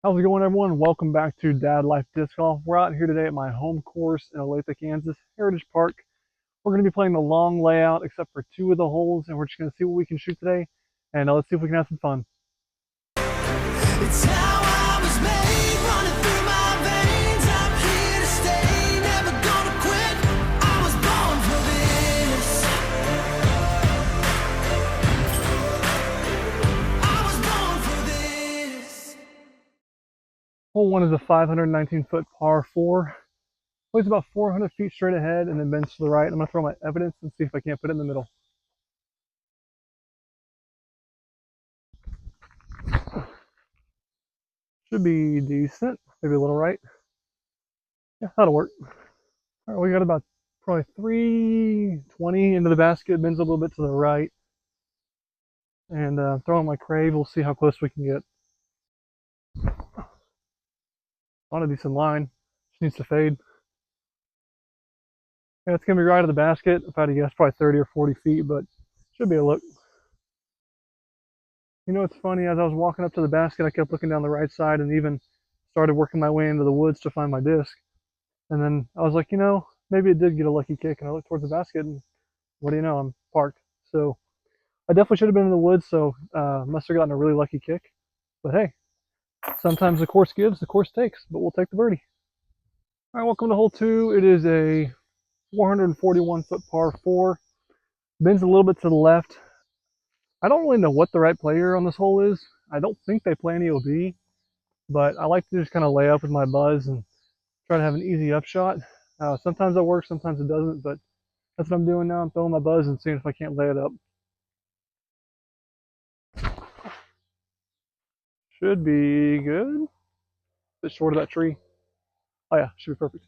How's it going, everyone? Welcome back to Dad Life Disc Golf. We're out here today at my home course in Olathe, Kansas, Heritage Park. We're going to be playing the long layout except for two of the holes, and we're just going to see what we can shoot today. And let's see if we can have some fun. It's how I was made, running through my veins. I'm here to stay, never gonna quit. I was born for this. I was born for this. Hole one is a 519-foot par 4. Plays about 400 feet straight ahead and then bends to the right. I'm going to throw my evidence and see if I can't put it in the middle. Should be decent. Maybe a little right. Yeah, that'll work. All right, we got about probably 320 into the basket. Bends a little bit to the right. And throwing my crave. We'll see how close we can get. On a decent line. Just needs to fade. Yeah, it's going to be right of the basket. If I had to guess, probably 30 or 40 feet, but should be a look. You know, it's funny. As I was walking up to the basket, I kept looking down the right side and even started working my way into the woods to find my disc. And then I was like, maybe it did get a lucky kick. And I looked towards the basket, and what do you know? I'm parked. So I definitely should have been in the woods. So must have gotten a really lucky kick. But hey, sometimes the course gives, the course takes. But we'll take the birdie. All right, welcome to hole two. It is a 441-foot par 4. Bends a little bit to the left. I don't really know what the right player on this hole is. I don't think they play any OB, but I like to just kind of lay up with my buzz and try to have an easy upshot. Sometimes it works, sometimes it doesn't, but that's what I'm doing now. I'm throwing my buzz and seeing if I can't lay it up. Should be good. A bit short of that tree. Oh yeah, should be perfect.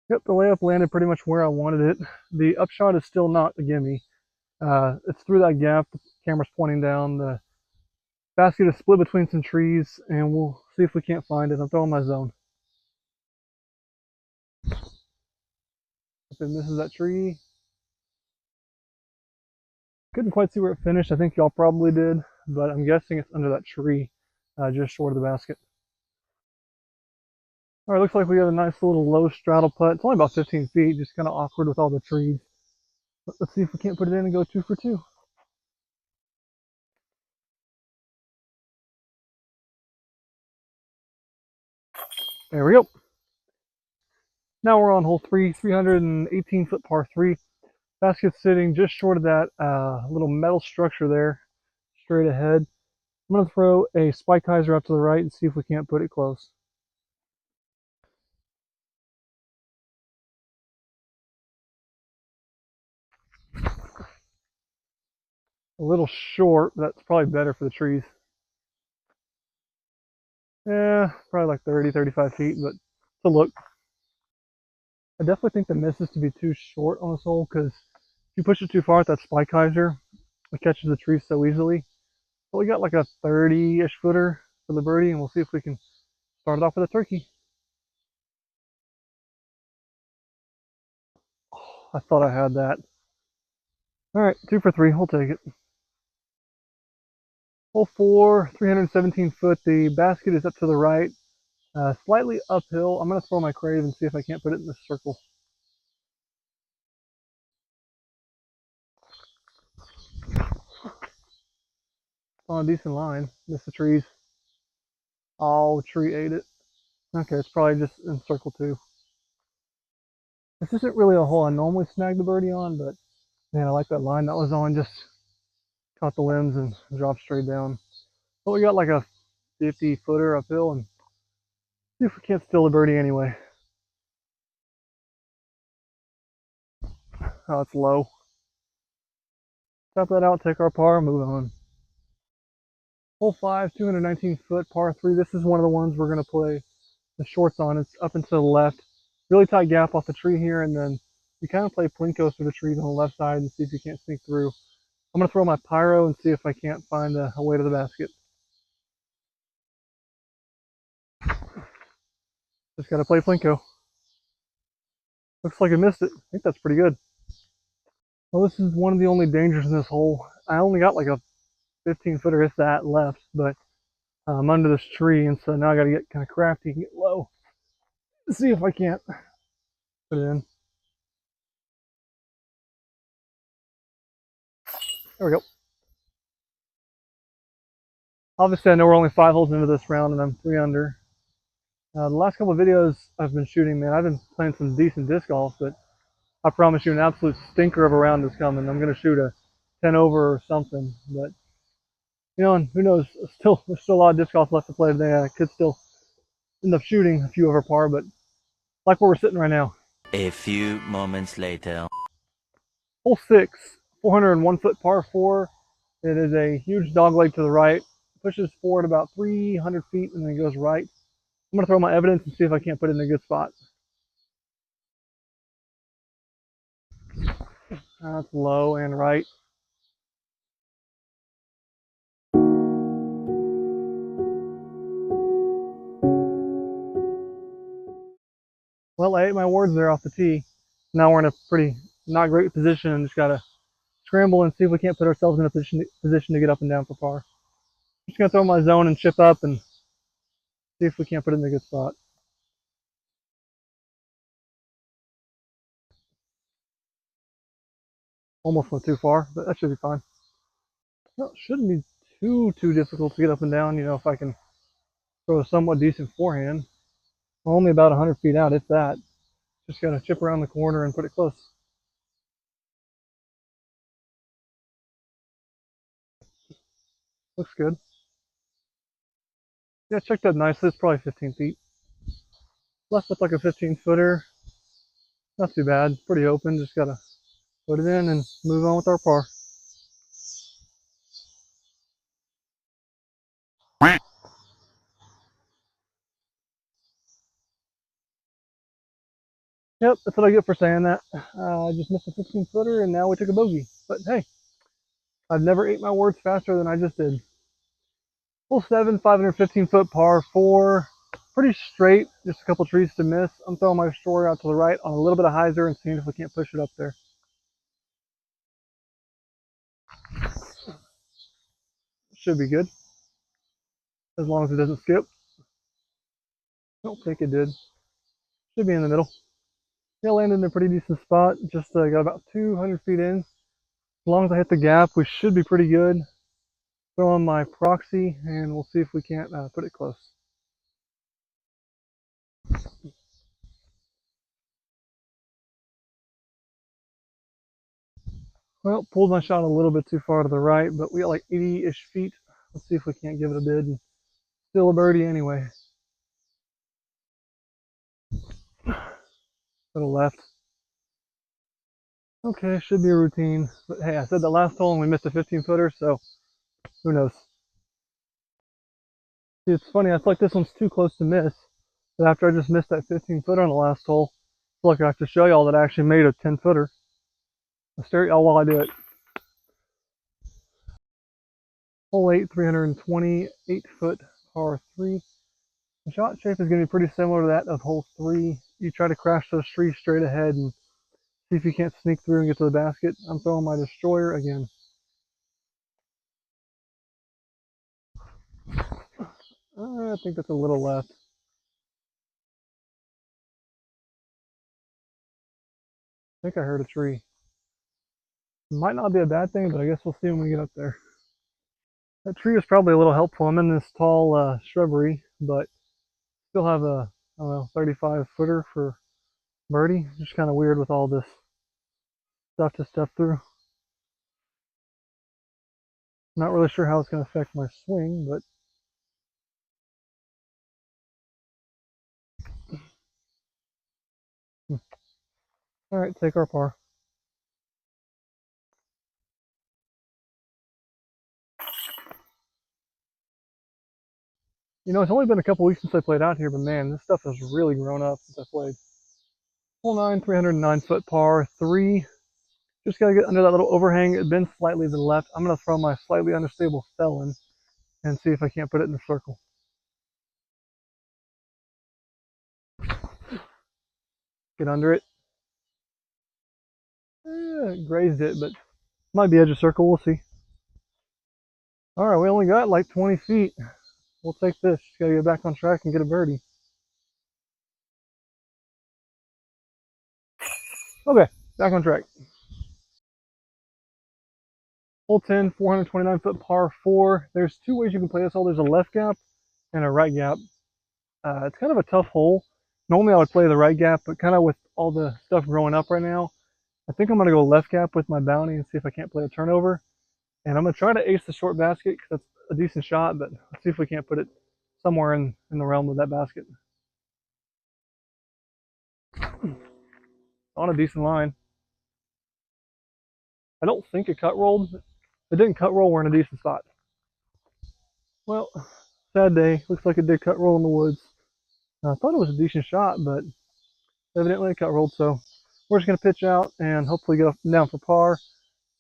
Yep, the layup landed pretty much where I wanted it. The upshot is still not a gimme. It's through that gap. The camera's pointing down. The basket is split between some trees, and we'll see if we can't find it. I'm throwing my zone. If it misses that tree, couldn't quite see where it finished. I think y'all probably did, but I'm guessing it's under that tree, just short of the basket. All right, looks like we got a nice little low straddle putt. It's only about 15 feet, just kind of awkward with all the trees. But let's see if we can't put it in and go 2 for 2. There we go. Now we're on hole 3, 318-foot par 3. Basket's sitting just short of that little metal structure there, straight ahead. I'm going to throw a spike hyzer up to the right and see if we can't put it close. A little short, but that's probably better for the trees. Yeah, probably like 30, 35 feet, but it's a look. I definitely think the miss is to be too short on this hole because if you push it too far with that spike hyzer, it catches the trees so easily. But we got like a 30-ish footer for the birdie, and we'll see if we can start it off with a turkey. Oh, I thought I had that. All right, 2 for 3. We'll take it. Hole 4, 317 foot. The basket is up to the right, slightly uphill. I'm going to throw my crave and see if I can't put it in the circle. On a decent line. Miss the trees. Oh, tree ate it. Okay, it's probably just in circle 2. This isn't really a hole I normally snag the birdie on, but man, I like that line that was on. Just caught the limbs and dropped straight down. But we got like a 50 footer uphill and see if we can't steal the birdie anyway. Oh, it's low. Tap that out, take our par, move on. Hole 5, 219-foot par 3. This is one of the ones we're going to play the shorts on. It's up and to the left. Really tight gap off the tree here, and then you kind of play Plinko through the trees on the left side and see if you can't sneak through. I'm going to throw my pyro and see if I can't find a way to the basket. Just got to play Plinko. Looks like I missed it. I think that's pretty good. Well, this is one of the only dangers in this hole. I only got like a 15 footer, if that, left, but I'm under this tree, and so now I got to get kind of crafty and get low. Let's see if I can't put it in. There we go. Obviously, I know we're only 5 holes into this round, and I'm 3 under. The last couple of videos I've been shooting, man, I've been playing some decent disc golf, but I promise you an absolute stinker of a round is coming. I'm going to shoot a 10 over or something, but you know, and who knows? There's still a lot of disc golf left to play today. I could still end up shooting a few over par, but like where we're sitting right now. A few moments later. Hole 6, 401 foot par 4. It is a huge dog leg to the right, pushes forward about 300 feet, and then goes right. I'm going to throw my evidence and see if I can't put it in a good spot. That's low and right. Well, I ate my words there off the tee. Now we're in a pretty not great position and just got to scramble and see if we can't put ourselves in a position to get up and down for par. Just going to throw my zone and chip up and see if we can't put it in a good spot. Almost went too far, but that should be fine. Well, it shouldn't be too difficult to get up and down, you know, if I can throw a somewhat decent forehand. We're only about 100 feet out, if that. Just got to chip around the corner and put it close. Looks good. Yeah, checked out nicely. It's probably 15 feet. Left with like a 15-footer. Not too bad. Pretty open. Just got to put it in and move on with our par. Yep, that's what I get for saying that. I just missed a 15-footer and now we took a bogey. But hey, I've never ate my words faster than I just did. Hole 7, 515-foot par 4. Pretty straight, just a couple trees to miss. I'm throwing my destroyer out to the right on a little bit of hyzer and seeing if we can't push it up there. Should be good, as long as it doesn't skip. Don't think it did. Should be in the middle. Yeah, landed in a pretty decent spot. Just got about 200 feet in. As long as I hit the gap, we should be pretty good. Throw on my proxy, and we'll see if we can't put it close. Well, pulled my shot a little bit too far to the right, but we got like 80-ish feet. Let's see if we can't give it a bid. And still a birdie anyway. To the left. Okay, should be a routine. But hey, I said the last hole and we missed a 15-footer, so who knows. See, it's funny, I feel like this one's too close to miss. But after I just missed that 15-footer on the last hole, I feel like I have to show y'all that I actually made a 10-footer. I'll stare at y'all while I do it. Hole 8, 328-foot par 3. The shot shape is going to be pretty similar to that of hole 3. You try to crash those trees straight ahead and see if you can't sneak through and get to the basket. I'm throwing my destroyer again. I think that's a little left. I think I heard a tree. Might not be a bad thing, but I guess we'll see when we get up there. That tree was probably a little helpful. I'm in this tall shrubbery, but still have a, I don't know, 35-footer for birdie. Just kind of weird with all this stuff to step through. Not really sure how it's going to affect my swing, but all right, take our par. You know, it's only been a couple weeks since I played out here, but man, this stuff has really grown up since I played. Hole 9, 309-foot par 3. Just got to get under that little overhang. It bends slightly to the left. I'm going to throw my slightly unstable felon and see if I can't put it in the circle. Get under it. Grazed it, but might be edge of circle. We'll see. All right, we only got like 20 feet. we'll take this. Just gotta get back on track and get a birdie. Okay, back on track. Hole 10, 429 foot par 4. There's two ways you can play this hole. There's a left gap and a right gap. It's kind of a tough hole. Normally I would play the right gap, but kind of with all the stuff growing up right now, I think I'm going to go left gap with my bounty and see if I can't play a turnover. And I'm going to try to ace the short basket because that's a decent shot, but let's see if we can't put it somewhere in the realm of that basket. On a decent line. I don't think it cut rolled. If it didn't cut roll, we're in a decent spot. Well, sad day. Looks like it did cut roll in the woods. I thought it was a decent shot, but evidently it cut rolled, so we're just going to pitch out and hopefully get up and down for par.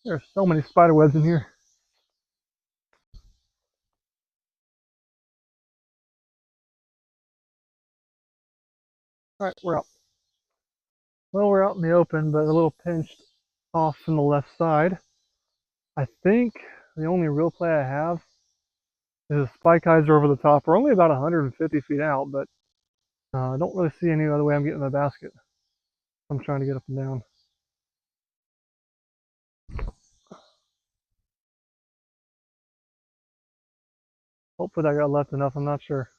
There are so many spider webs in here. All right, we're out. Well, we're out in the open, but a little pinched off from the left side. I think the only real play I have is a spike hyzer over the top. We're only about 150 feet out, but I don't really see any other way I'm getting the basket. I'm trying to get up and down. Hopefully I got left enough, I'm not sure.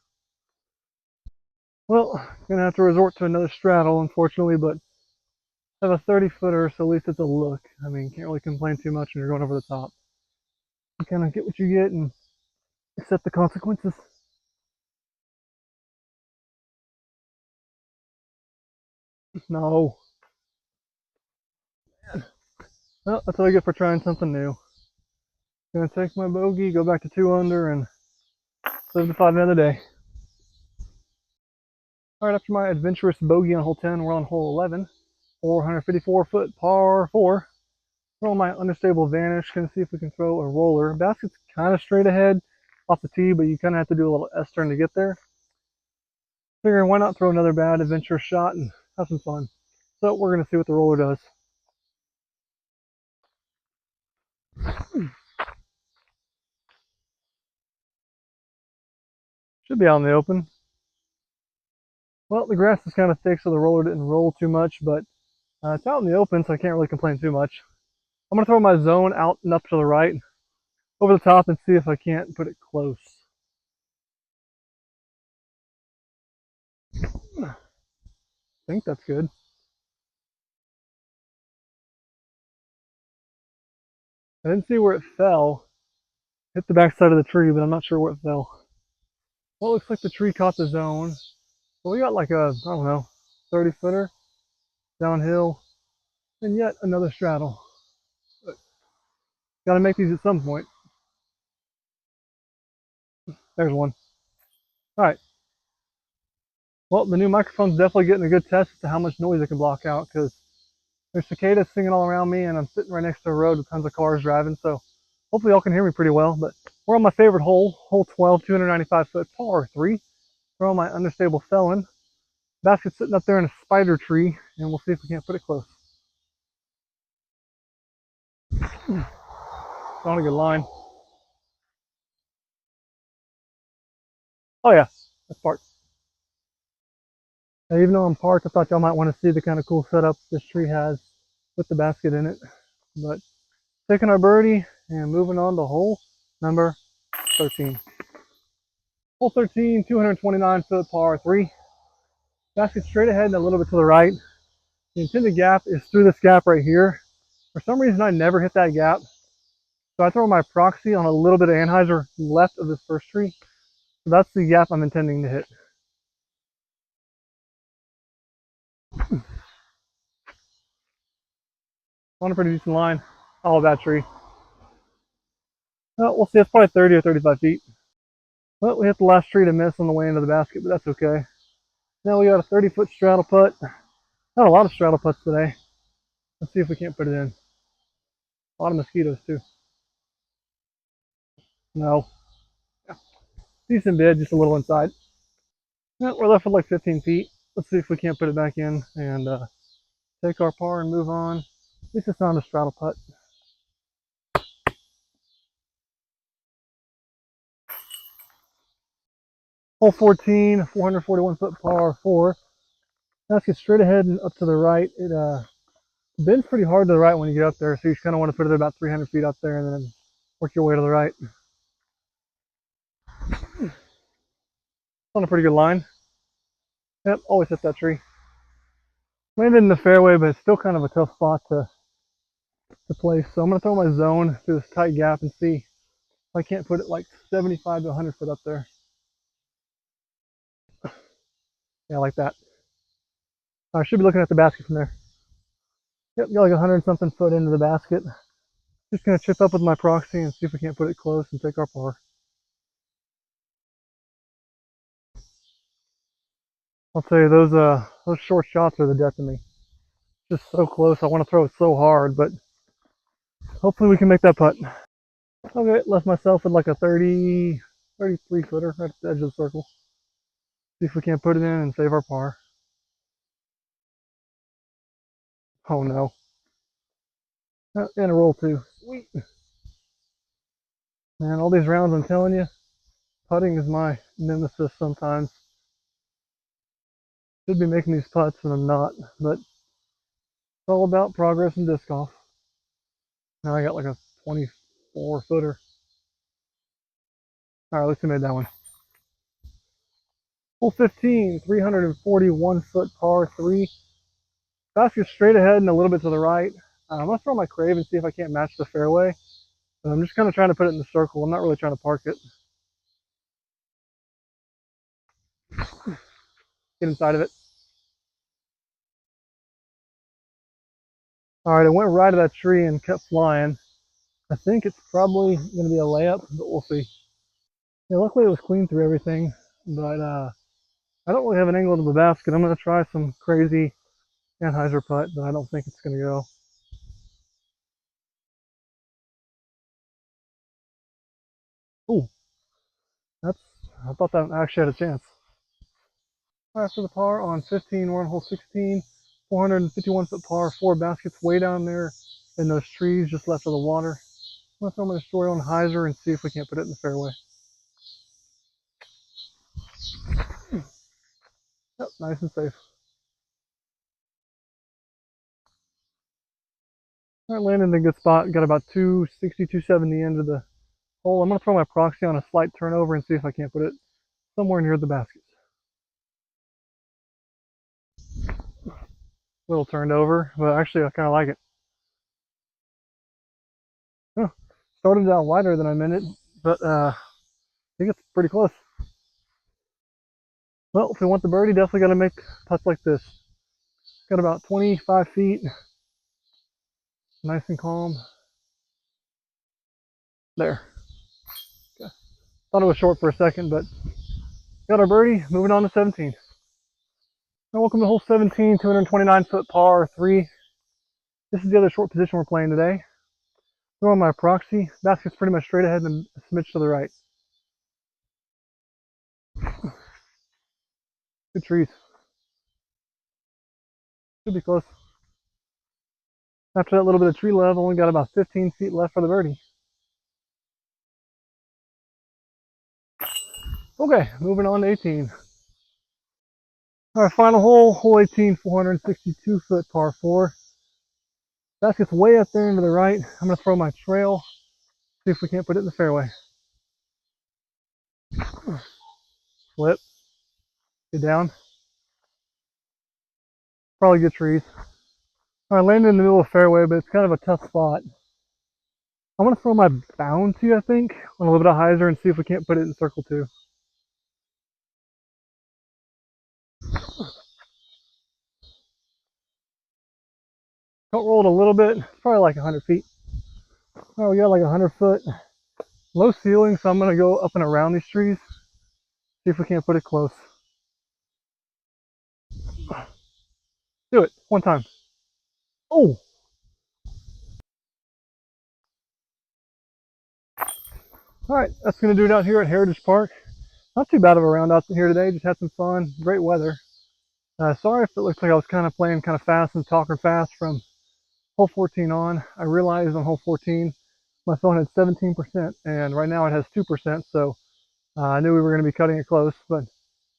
Well, gonna have to resort to another straddle, unfortunately, but I have a 30 footer, so at least it's a look. I mean, can't really complain too much when you're going over the top. You kind of get what you get and accept the consequences. No. Well, that's what I get for trying something new. Gonna take my bogey, go back to 2 under, and live to fight another day. Alright, after my adventurous bogey on hole 10, we're on hole 11. 454 foot par 4. Throw my understable vanish. Gonna see if we can throw a roller. Basket's kind of straight ahead off the tee, but you kind of have to do a little S-turn to get there. Figuring why not throw another bad adventurous shot and have some fun. So we're gonna see what the roller does. Should be out in the open. Well, the grass is kind of thick, so the roller didn't roll too much, but it's out in the open, so I can't really complain too much. I'm going to throw my zone out and up to the right, over the top, and see if I can't put it close. I think that's good. I didn't see where it fell. Hit the back side of the tree, but I'm not sure where it fell. Well, it looks like the tree caught the zone. So we got like a, I don't know, 30 footer downhill, and yet another straddle. But got to make these at some point. There's one. All right. Well, the new microphone's definitely getting a good test as to how much noise it can block out, because there's cicadas singing all around me, and I'm sitting right next to a road with tons of cars driving, so hopefully y'all can hear me pretty well. But we're on my favorite hole, hole 12, 295 foot par 3. We're on my understable felon. Basket's sitting up there in a spider tree, and we'll see if we can't put it close. On a good line. Oh yeah, that's parked. Now, even though I'm parked, I thought y'all might want to see the kind of cool setup this tree has with the basket in it. But taking our birdie and moving on to hole number 13. Hole 13, 229 foot par 3. Basket straight ahead and a little bit to the right. The intended gap is through this gap right here. For some reason, I never hit that gap. So I throw my proxy on a little bit of anhyzer left of this first tree. So that's the gap I'm intending to hit. On a pretty decent line. All of that tree. Well, we'll see. It's probably 30 or 35 feet. Well, we hit the last tree to miss on the way into the basket, but that's okay. Now we got a 30-foot straddle putt. Not a lot of straddle putts today. Let's see if we can't put it in. A lot of mosquitoes too. No. Decent bid, just a little inside. Yeah, we're left with like 15 feet. Let's see if we can't put it back in and take our par and move on. At least it's not a straddle putt. Hole 14, 441 foot par 4. Basket straight ahead and up to the right. It bends pretty hard to the right when you get up there, so you just kind of want to put it about 300 feet up there and then work your way to the right. It's on a pretty good line. Yep, always hit that tree. Landed in the fairway, but it's still kind of a tough spot to place. So I'm going to throw my zone through this tight gap and see if I can't put it like 75 to 100 foot up there. Yeah, like that. I should be looking at the basket from there. Yep, got like 100 something foot into the basket. Just going to chip up with my proxy and see if we can't put it close and take our par. I'll tell you, those short shots are the death of me. Just so close. I want to throw it so hard, but hopefully we can make that putt. Okay, left myself with like a 33 footer right at the edge of the circle. See if we can't put it in and save our par. Oh no. And a roll too. Sweet. Man, all these rounds, I'm telling you, putting is my nemesis sometimes. Should be making these putts and I'm not, but it's all about progress in disc golf. Now I got like a 24 footer. All right, let's made that one. Hole 15, 341 foot par 3. Basket straight ahead and a little bit to the right. I'm going to throw my Crave and see if I can't match the fairway. But I'm just kind of trying to put it in the circle. I'm not really trying to park it. Get inside of it. All right, I went right to that tree and kept flying. I think it's probably going to be a layup, but we'll see. Yeah, luckily it was clean through everything, but I don't really have an angle to the basket. I'm going to try some crazy Anheuser putt, but I don't think it's going to go. Ooh, I thought that actually had a chance. After the par on 15, we're on hole 16, 451 foot par, 4 baskets way down there in those trees just left of the water. I'm going to throw my Destroy on hyzer and see if we can't put it in the fairway. Yep, nice and safe. All right, landed in a good spot. Got about 260, 270 into the hole. I'm going to throw my proxy on a slight turnover and see if I can't put it somewhere near the basket. Little turned over, but actually I kind of like it. Huh. Started out wider than I meant it, but I think it's pretty close. Well, if we want the birdie, definitely got to make putts like this. Got about 25 feet, nice and calm. There. Okay. Thought it was short for a second, but got our birdie. Moving on to 17. Now, welcome to hole 17, 229 foot par 3. This is the other short position we're playing today. Throwing my proxy. Basket's pretty much straight ahead and a smidge to the right. Good trees. Should be close. After that little bit of tree love, only got about 15 feet left for the birdie. Okay, moving on to 18. All right, final hole, hole 18, 462 foot par 4. Basket's way up there into the right. I'm going to throw my trail, see if we can't put it in the fairway. Flip. Get down. Probably good trees. All right, landed in the middle of the fairway, but it's kind of a tough spot. I'm going to throw my bounty, I think, on a little bit of hyzer and see if we can't put it in circle 2. Don't roll it a little bit, probably like 100 feet. All right, we got like 100 foot. Low ceiling, so I'm going to go up and around these trees, see if we can't put it close. Do it, one time. Oh! All right, that's going to do it out here at Heritage Park. Not too bad of a round out here today, just had some fun, great weather. Sorry if it looks like I was kind of playing kind of fast and talking fast from hole 14 on. I realized on hole 14 my phone had 17% and right now it has 2%, so I knew we were going to be cutting it close, but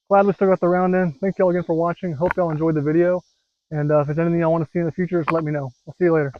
glad we still got the round in. Thank y'all again for watching. Hope y'all enjoyed the video. And if there's anything y'all want to see in the future, just let me know. I'll see you later.